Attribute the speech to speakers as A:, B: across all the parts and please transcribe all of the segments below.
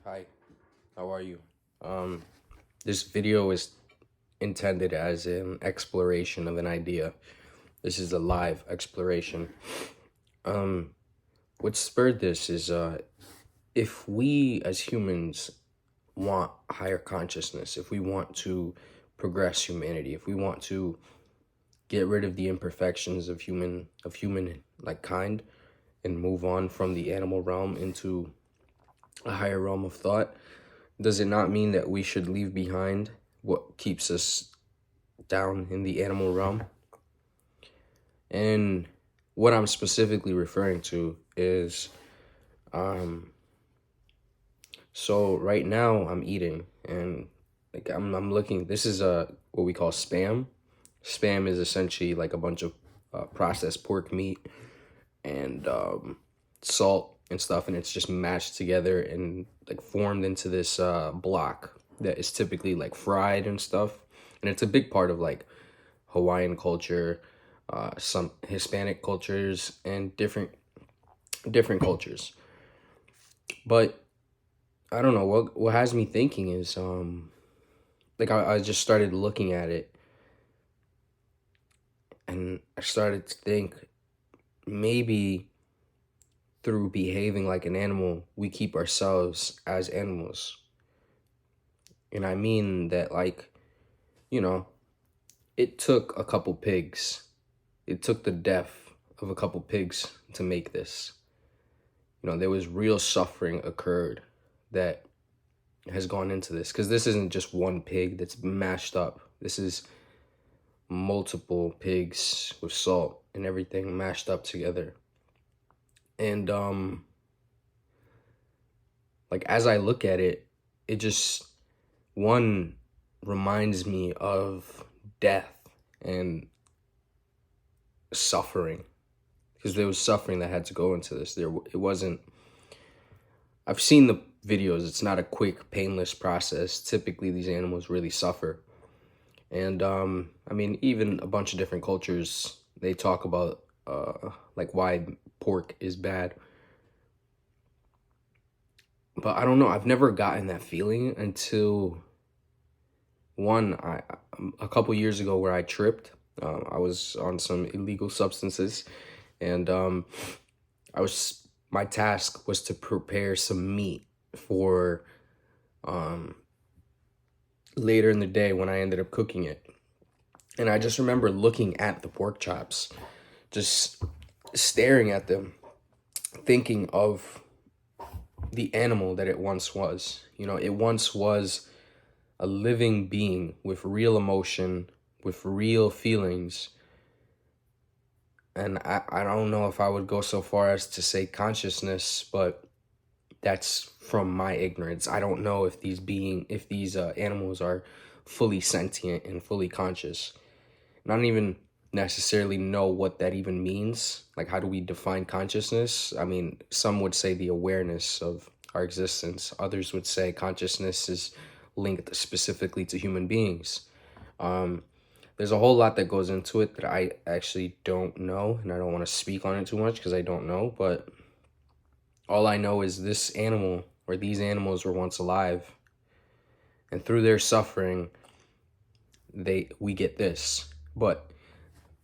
A: Hi, how are you? Um, this video is intended as an exploration of an idea. This is a live exploration. Um, what spurred this is if we as humans want higher consciousness, if we want to progress humanity, if we want to get rid of the imperfections of human like kind and move on from the animal realm into a higher realm of thought, does it not mean that we should leave behind what keeps us down in the animal realm? And what I'm specifically referring to is, so right now I'm eating and like I'm looking. This is what we call spam. Spam is essentially like a bunch of processed pork meat and salt and stuff, and it's just mashed together and like formed into this block that is typically like fried and stuff. And it's a big part of like Hawaiian culture, some Hispanic cultures, and different cultures. But I don't know what has me thinking is like I just started looking at it and I started to think maybe through behaving like an animal, we keep ourselves as animals. And I mean that, like, you know, it took a couple pigs. It took the death of a couple pigs to make this. There was real suffering occurred that has gone into this. Because this isn't just one pig that's mashed up. This is multiple pigs with salt and everything mashed up together. And, like, as I look at it, it just, one, reminds me of death and suffering, because there was suffering that had to go into this. It wasn't. I've seen the videos. It's not a quick, painless process. Typically, these animals really suffer, and I mean, even a bunch of different cultures, they talk about like why pork is bad. But I don't know. I've never gotten that feeling until a couple years ago where I tripped. I was on some illegal substances, and my task was to prepare some meat for later in the day when I ended up cooking it. And I just remember looking at the pork chops, just staring at them, thinking of the animal that it once was. It once was a living being with real emotion, with real feelings. And I don't know if I would go so far as to say consciousness, but that's from my ignorance. I don't know if these animals are fully sentient and fully conscious. And I don't even necessarily know what that even means. Like, how do we define consciousness? I mean, some would say the awareness of our existence. Others would say consciousness is linked specifically to human beings. There's a whole lot that goes into it that I actually don't know, and I don't want to speak on it too much because I don't know. But all I know is this animal, or these animals, were once alive, and through their suffering, we get this. But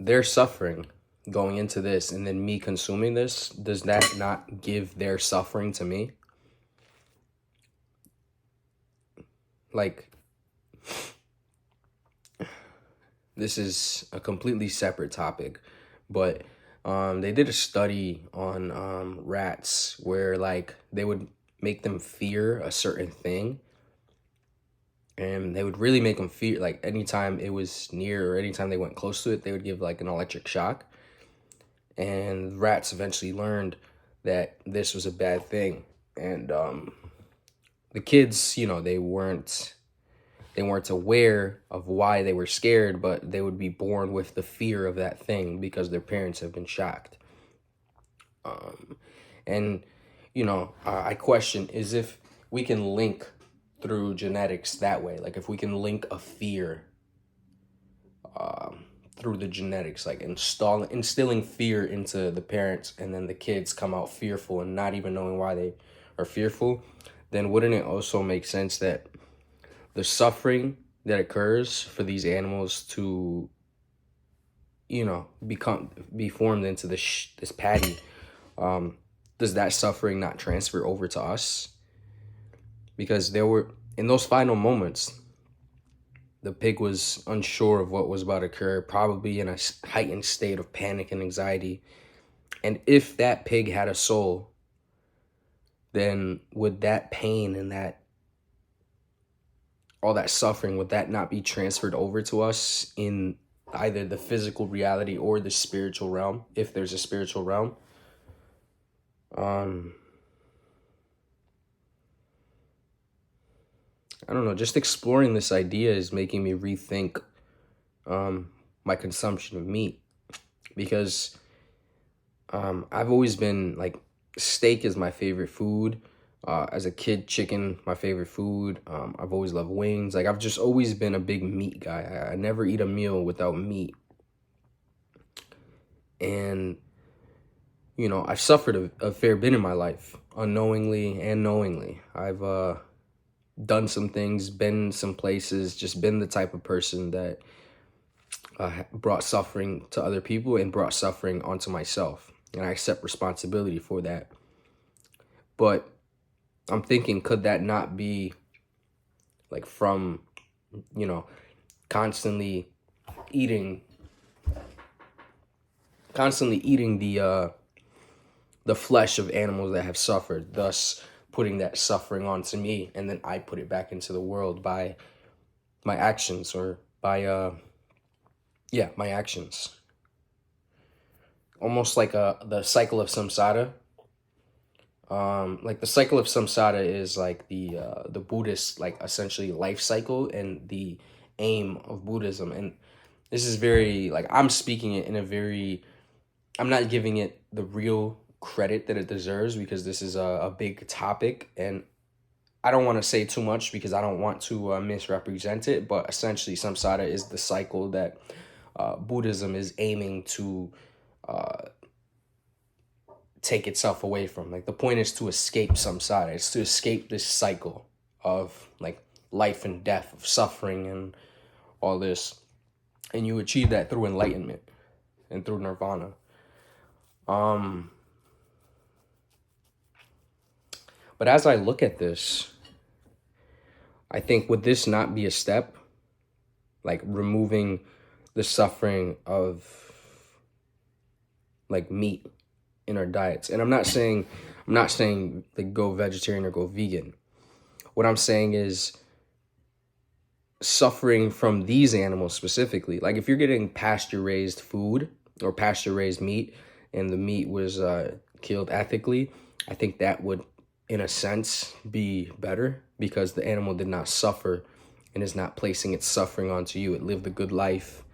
A: their suffering going into this, and then me consuming this, does that not give their suffering to me? Like, this is a completely separate topic, but they did a study on rats where, like, they would make them fear a certain thing, and they would really make them fear, like, anytime it was near or anytime they went close to it, they would give like an electric shock. And rats eventually learned that this was a bad thing. And the kids, they weren't aware of why they were scared, but they would be born with the fear of that thing because their parents have been shocked. And I question is if we can link through genetics that way. Like, if we can link a fear through the genetics, like instilling fear into the parents, and then the kids come out fearful and not even knowing why they are fearful. then wouldn't it also make sense that the suffering that occurs for these animals to, be formed into this patty, does that suffering not transfer over to us? Because there were, in those final moments, the pig was unsure of what was about to occur, probably in a heightened state of panic and anxiety. And if that pig had a soul, then would that pain and that all that suffering, would that not be transferred over to us in either the physical reality or the spiritual realm, if there's a spiritual realm? I don't know, just exploring this idea is making me rethink my consumption of meat, because I've always been like, steak is my favorite food. As a kid, chicken, my favorite food. I've always loved wings. Like, I've just always been a big meat guy. I never eat a meal without meat. And, I've suffered a fair bit in my life, unknowingly and knowingly. I've done some things, been some places, just been the type of person that brought suffering to other people and brought suffering onto myself. And I accept responsibility for that. But I'm thinking, could that not be like from, constantly eating the flesh of animals that have suffered, thus putting that suffering onto me, and then I put it back into the world by my actions, or by my actions. Almost like the cycle of samsara. Like the cycle of samsara is like the Buddhist, like, essentially life cycle and the aim of Buddhism. And this is very, like, I'm speaking it in a very, I'm not giving it the real credit that it deserves, because this is a big topic, and I don't want to say too much because I don't want to misrepresent it. But essentially, samsara is the cycle that Buddhism is aiming to take itself away from. Like, the point is to escape samsara. It's to escape this cycle of like life and death, of suffering and all this. And you achieve that through enlightenment and through nirvana. But as I look at this, I think, would this not be a step? Like, removing the suffering of like meat in our diets. And I'm not saying like go vegetarian or go vegan. What I'm saying is suffering from these animals specifically. Like, if you're getting pasture raised food or pasture raised meat, and the meat was killed ethically, I think that would, in a sense, be better, because the animal did not suffer and is not placing its suffering onto you. It lived a good life.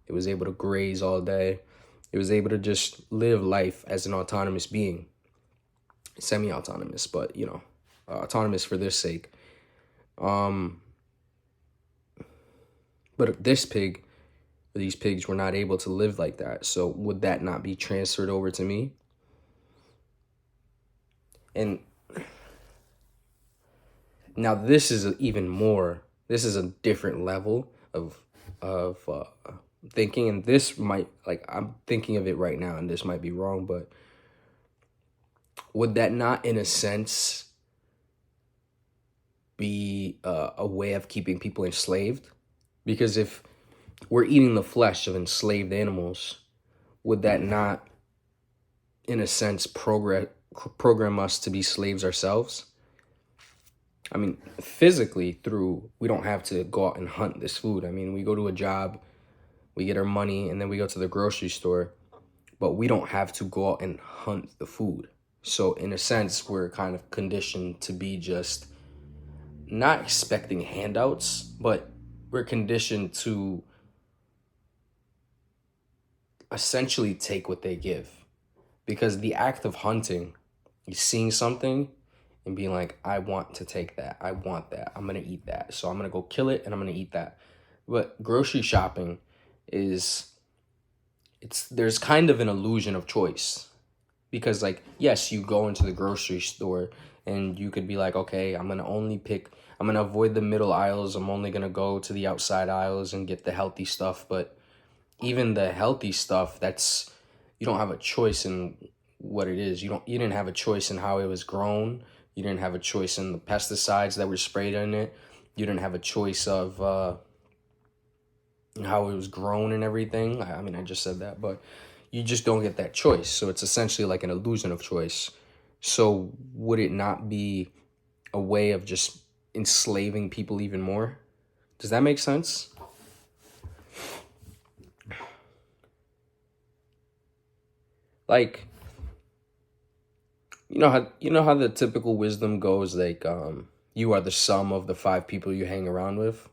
A: It was able to graze all day. It was able to just live life as an autonomous being. Semi-autonomous, but, autonomous for this sake. But these pigs were not able to live like that. So would that not be transferred over to me? And now this is a different level of thinking, and this might, like, I'm thinking of it right now, and this might be wrong, but would that not, in a sense, be a way of keeping people enslaved? Because if we're eating the flesh of enslaved animals, would that not, in a sense, program us to be slaves ourselves? I mean, physically, we don't have to go out and hunt this food. I mean, we go to a job, we get our money, and then we go to the grocery store, but we don't have to go out and hunt the food. So in a sense, we're kind of conditioned to be just not expecting handouts, but we're conditioned to essentially take what they give. Because the act of hunting is seeing something and being like, I want to take that. I want that. I'm going to eat that. So I'm going to go kill it and I'm going to eat that. But grocery shopping there's kind of an illusion of choice. Because, like, yes, you go into the grocery store and you could be like, okay, I'm gonna avoid the middle aisles. I'm only gonna go to the outside aisles and get the healthy stuff. But even the healthy stuff, you don't have a choice in what it is. You didn't have a choice in how it was grown. You didn't have a choice in the pesticides that were sprayed in it. You didn't have a choice of how it was grown and everything. I mean, I just said that, but you just don't get that choice. So it's essentially like an illusion of choice. So would it not be a way of just enslaving people even more? Does that make sense? Like, you know how the typical wisdom goes, like, you are the sum of the 5 people you hang around with.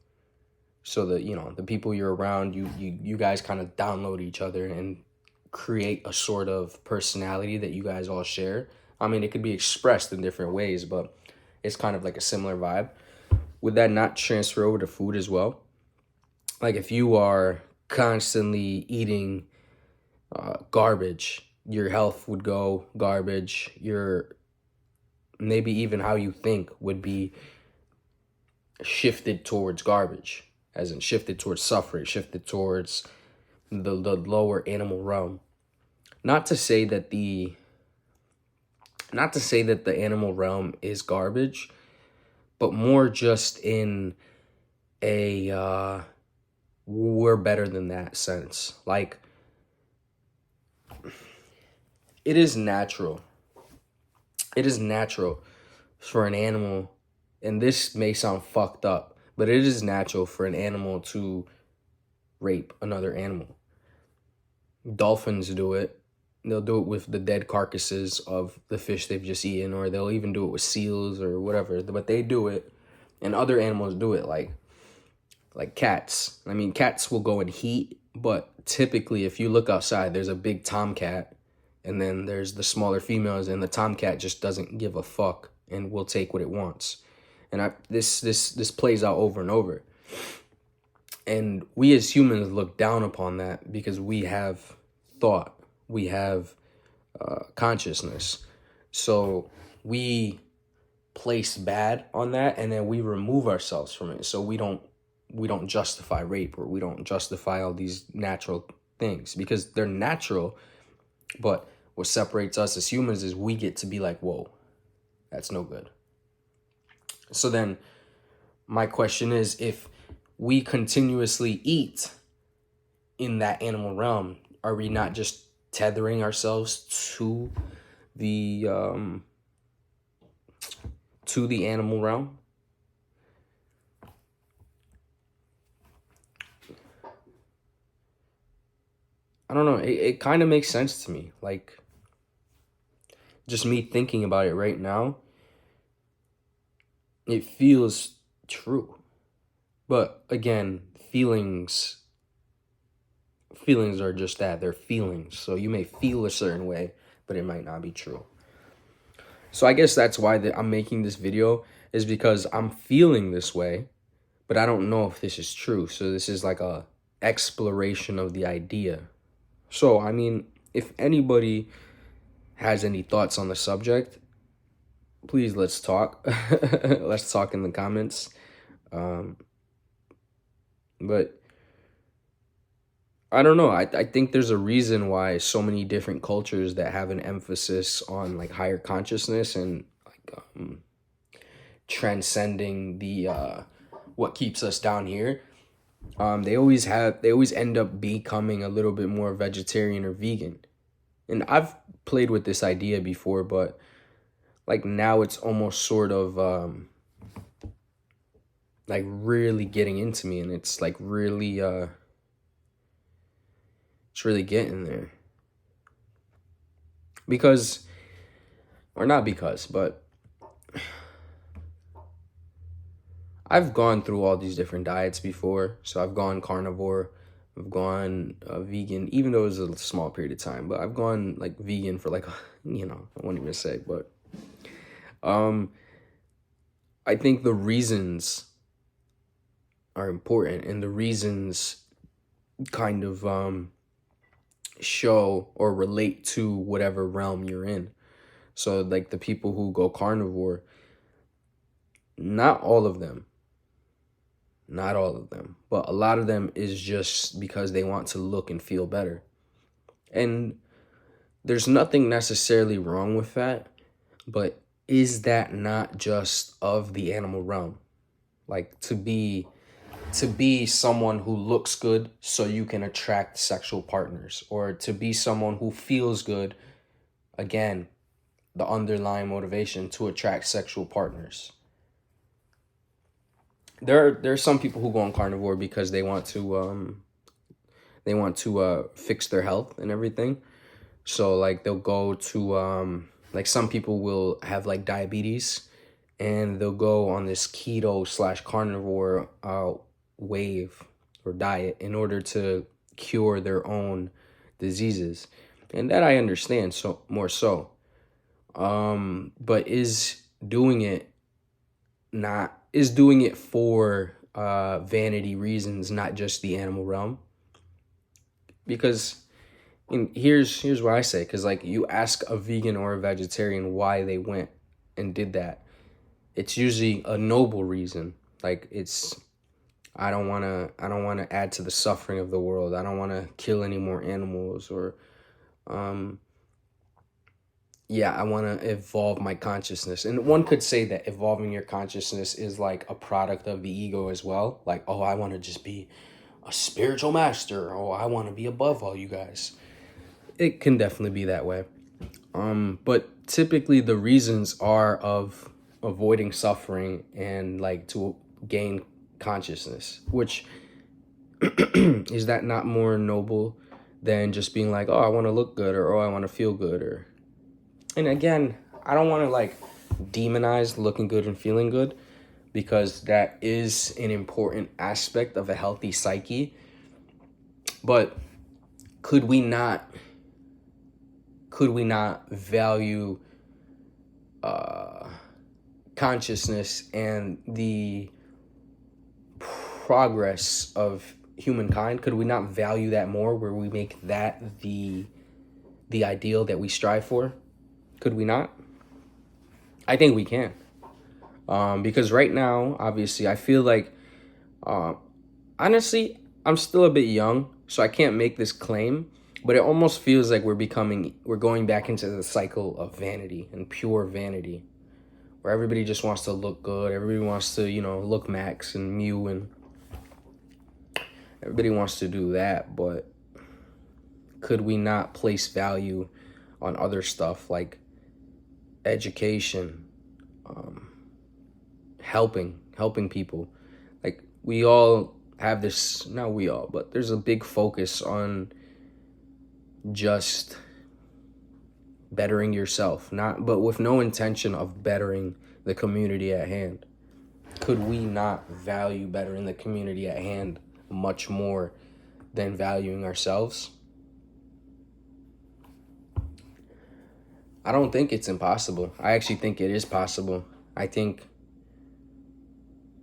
A: So that, the people you're around, you guys kind of download each other and create a sort of personality that you guys all share. I mean, it could be expressed in different ways, but it's kind of like a similar vibe. Would that not transfer over to food as well? Like, if you are constantly eating garbage, your health would go garbage. Maybe even how you think would be shifted towards garbage, as in shifted towards suffering, shifted towards the lower animal realm. Not to say that the animal realm is garbage, but more just in a we're better than that sense. Like, it is natural. It is natural for an animal, and this may sound fucked up, but it is natural for an animal to rape another animal. Dolphins do it. They'll do it with the dead carcasses of the fish they've just eaten, or they'll even do it with seals or whatever. But they do it, and other animals do it, like cats. I mean, cats will go in heat, but typically, if you look outside, there's a big tomcat, and then there's the smaller females, and the tomcat just doesn't give a fuck and will take what it wants. And this plays out over and over. And we as humans look down upon that because we have thought, we have consciousness. So we place bad on that, and then we remove ourselves from it. So we don't justify rape, or we don't justify all these natural things because they're natural. But what separates us as humans is we get to be like, whoa, that's no good. So then my question is, if we continuously eat in that animal realm, are we not just tethering ourselves to the animal realm? I don't know. It kind of makes sense to me. Like, just me thinking about it right now, it feels true. But again, feelings are just that. They're feelings. So you may feel a certain way, but it might not be true. So I guess that's why I'm making this video, is because I'm feeling this way, but I don't know if this is true. So this is like a exploration of the idea. So, I mean, if anybody has any thoughts on the subject, please let's talk. Let's talk in the comments. But I don't know. I think there's a reason why so many different cultures that have an emphasis on like higher consciousness and like transcending the what keeps us down here. They always end up becoming a little bit more vegetarian or vegan. And I've played with this idea before, but like now it's almost sort of like really getting into me, and it's like really it's really getting there. Because, or not because, but I've gone through all these different diets before. So I've gone carnivore, I've gone vegan, even though it was a small period of time, but I've gone like vegan for like, I won't even say, but I think the reasons are important, and the reasons kind of show or relate to whatever realm you're in. So like the people who go carnivore, not all of them, not all of them, but a lot of them is just because they want to look and feel better. And there's nothing necessarily wrong with that, but is that not just of the animal realm? Like to be someone who looks good so you can attract sexual partners, or to be someone who feels good, again, the underlying motivation to attract sexual partners. There's some people who go on carnivore because they want to fix their health and everything. So like they'll go to like some people will have like diabetes, and they'll go on this keto slash carnivore wave or diet in order to cure their own diseases. And that I understand so more so. But is doing it for vanity reasons, not just the animal realm? Because and here's what I say, because like you ask a vegan or a vegetarian why they went and did that, it's usually a noble reason. Like it's I don't wanna add to the suffering of the world. I don't wanna kill any more animals, or um yeah, I wanna evolve my consciousness. And one could say that evolving your consciousness is like a product of the ego as well. Like, oh, I wanna just be a spiritual master. Oh, I wanna be above all you guys. It can definitely be that way. But typically the reasons are of avoiding suffering and like to gain consciousness, which is that not more noble than just being like, oh, I want to look good, or oh, I want to feel good, or and again, I don't want to like demonize looking good and feeling good, because that is an important aspect of a healthy psyche. But could we not value consciousness and the progress of humankind? Could we not value that more, where we make that the ideal that we strive for? Could we not? I think we can. Because right now, obviously, I feel like, honestly, I'm still a bit young, so I can't make this claim, but it almost feels like we're going back into the cycle of vanity and pure vanity, where everybody just wants to look good. Everybody wants to, look Max and Mew, and everybody wants to do that. But could we not place value on other stuff like education, helping people? Like we all have this, not we all, but there's a big focus on just bettering yourself, not but with no intention of bettering the community at hand. Could we not value bettering the community at hand much more than valuing ourselves? I don't think it's impossible. I actually think it is possible. I think,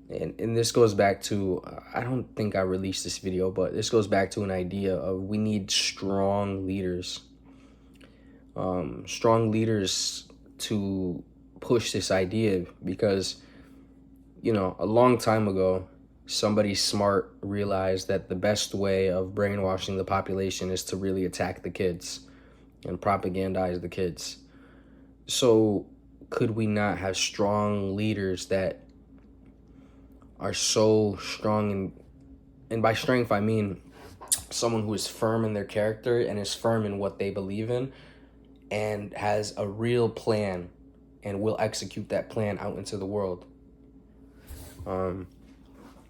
A: and this goes back to, I don't think I released this video, but this goes back to an idea of we need strong leaders. Strong leaders to push this idea, because, a long time ago, somebody smart realized that the best way of brainwashing the population is to really attack the kids and propagandize the kids. So could we not have strong leaders that are so strong, and by strength I mean someone who is firm in their character and is firm in what they believe in and has a real plan and will execute that plan out into the world?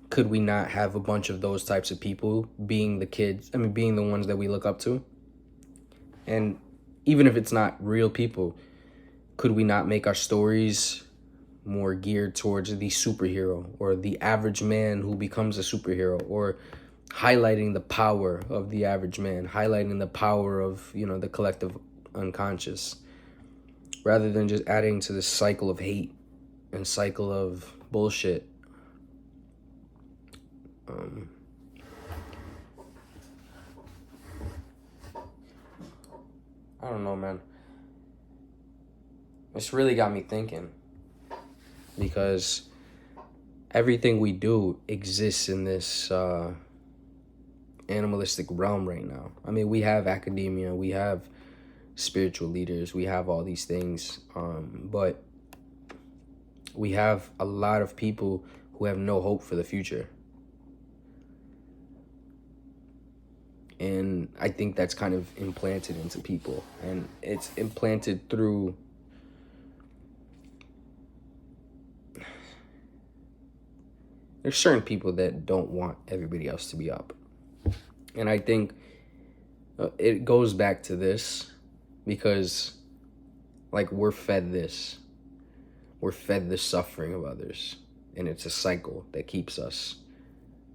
A: Could we not have a bunch of those types of people being being the ones that we look up to? And even if it's not real people, could we not make our stories more geared towards the superhero or the average man who becomes a superhero, or highlighting the power of the average man, highlighting the power of, the collective unconscious, rather than just adding to this cycle of hate and cycle of bullshit? I don't know, man. It's really got me thinking, because everything we do exists in this animalistic realm right now. I mean, we have academia, we have spiritual leaders, we have all these things, but we have a lot of people who have no hope for the future. And I think that's kind of implanted into people, and it's implanted through there's certain people that don't want everybody else to be up. And I think it goes back to this, because like we're fed this. We're fed the suffering of others. And it's a cycle that keeps us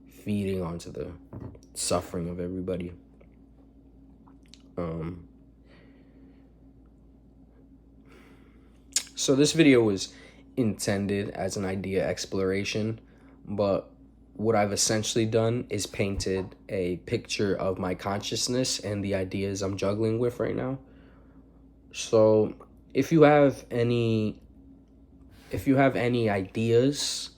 A: feeding onto the suffering of everybody. So this video was intended as an idea exploration, but what I've essentially done is painted a picture of my consciousness and the ideas I'm juggling with right now. So if you have any ideas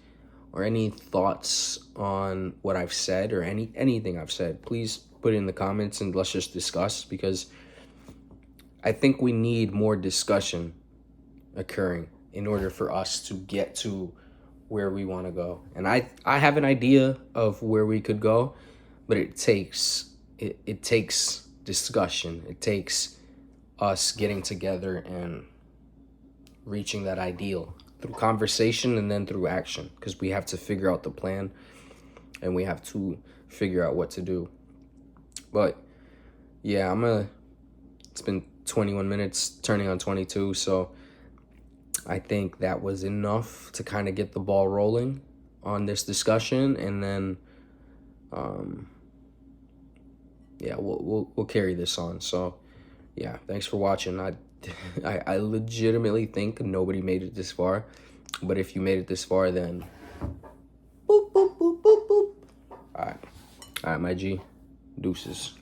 A: or any thoughts on what I've said, or anything I've said, please put it in the comments and let's just discuss, because I think we need more discussion occurring in order for us to get to where we want to go. And I have an idea of where we could go, but it takes discussion. It takes us getting together and reaching that ideal through conversation and then through action, because we have to figure out the plan and we have to figure out what to do. But yeah, it's been 21 minutes turning on 22, so I think that was enough to kind of get the ball rolling on this discussion, and then yeah, we'll carry this on. So yeah, thanks for watching. I legitimately think nobody made it this far, but if you made it this far, then boop boop boop boop boop. All right, my G, deuces.